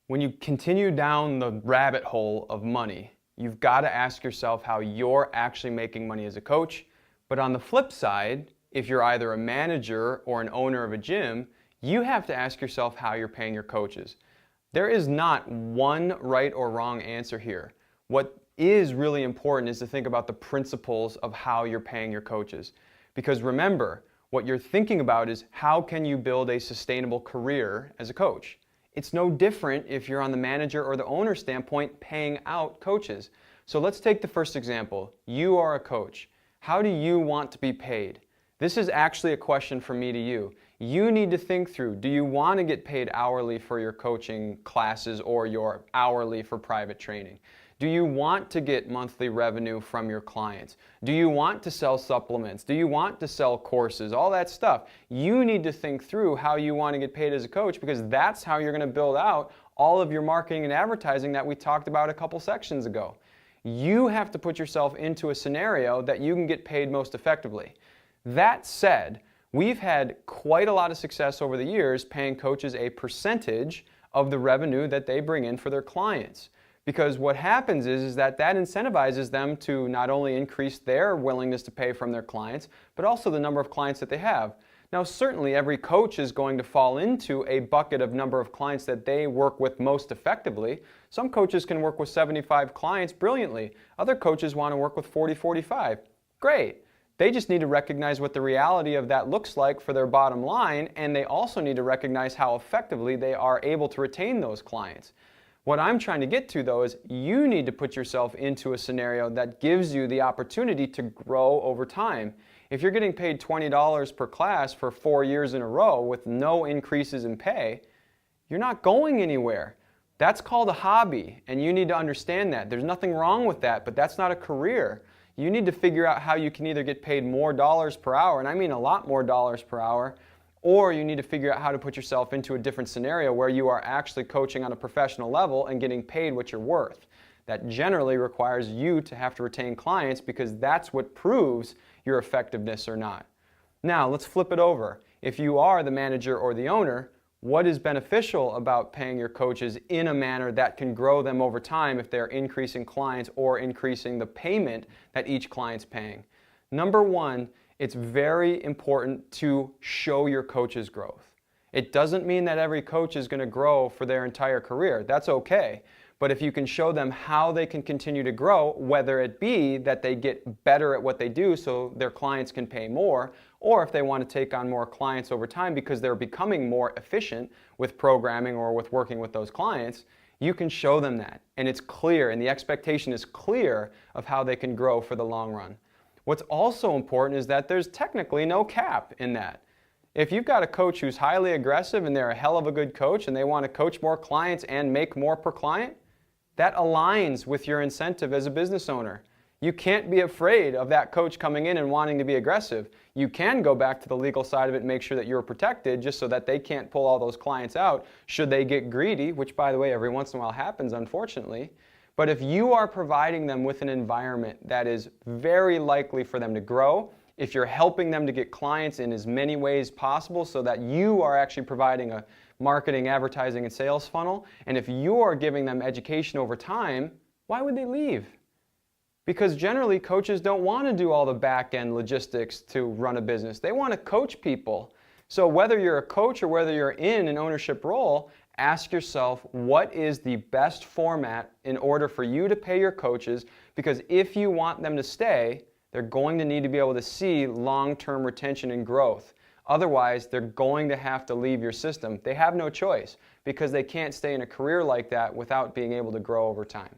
When you continue down the rabbit hole of money, you've got to ask yourself how you're actually making money as a coach. But on the flip side, if you're either a manager or an owner of a gym, you have to ask yourself how you're paying your coaches. There is not one right or wrong answer here. What is really important is to think about the principles of how you're paying your coaches. Because remember, what you're thinking about is how can you build a sustainable career as a coach. It's no different if you're on the manager or the owner standpoint paying out coaches. So let's take the first example. You are a coach. How do you want to be paid? This is actually a question from me to you. You need to think through, do you want to get paid hourly for your coaching classes or your hourly for private training? Do you want to get monthly revenue from your clients? Do you want to sell supplements? Do you want to sell courses? All that stuff. You need to think through how you want to get paid as a coach, because that's how you're going to build out all of your marketing and advertising that we talked about a couple sections ago. You have to put yourself into a scenario that you can get paid most effectively. That said, we've had quite a lot of success over the years paying coaches a percentage of the revenue that they bring in for their clients. Because what happens is that incentivizes them to not only increase their willingness to pay from their clients, but also the number of clients that they have. Now, certainly every coach is going to fall into a bucket of number of clients that they work with most effectively. Some coaches can work with 75 clients brilliantly. Other coaches want to work with 40, 45. Great. They just need to recognize what the reality of that looks like for their bottom line, and they also need to recognize how effectively they are able to retain those clients. What I'm trying to get to, though, is you need to put yourself into a scenario that gives you the opportunity to grow over time. If you're getting paid $20 per class for 4 years in a row with no increases in pay, you're not going anywhere. That's called a hobby, and you need to understand that. There's nothing wrong with that, but that's not a career. You need to figure out how you can either get paid more dollars per hour, and I mean a lot more dollars per hour, or you need to figure out how to put yourself into a different scenario where you are actually coaching on a professional level and getting paid what you're worth. That generally requires you to have to retain clients, because that's what proves your effectiveness or not. Now, let's flip it over. If you are the manager or the owner, what is beneficial about paying your coaches in a manner that can grow them over time if they're increasing clients or increasing the payment that each client's paying? Number one, it's very important to show your coaches growth. It doesn't mean that every coach is going to grow for their entire career. That's okay. But if you can show them how they can continue to grow, whether it be that they get better at what they do so their clients can pay more, or if they want to take on more clients over time because they're becoming more efficient with programming or with working with those clients, you can show them that. And it's clear, and the expectation is clear of how they can grow for the long run. What's also important is that there's technically no cap in that. If you've got a coach who's highly aggressive and they're a hell of a good coach and they want to coach more clients and make more per client, that aligns with your incentive as a business owner. You can't be afraid of that coach coming in and wanting to be aggressive. You can go back to the legal side of it and make sure that you're protected just so that they can't pull all those clients out should they get greedy, which, by the way, every once in a while happens, unfortunately. But if you are providing them with an environment that is very likely for them to grow, if you're helping them to get clients in as many ways possible so that you are actually providing a marketing, advertising, and sales funnel, and if you are giving them education over time, why would they leave? Because generally, coaches don't want to do all the back-end logistics to run a business. They want to coach people. So whether you're a coach or whether you're in an ownership role, ask yourself, what is the best format in order for you to pay your coaches? Because if you want them to stay, they're going to need to be able to see long-term retention and growth. Otherwise, they're going to have to leave your system. They have no choice because they can't stay in a career like that without being able to grow over time.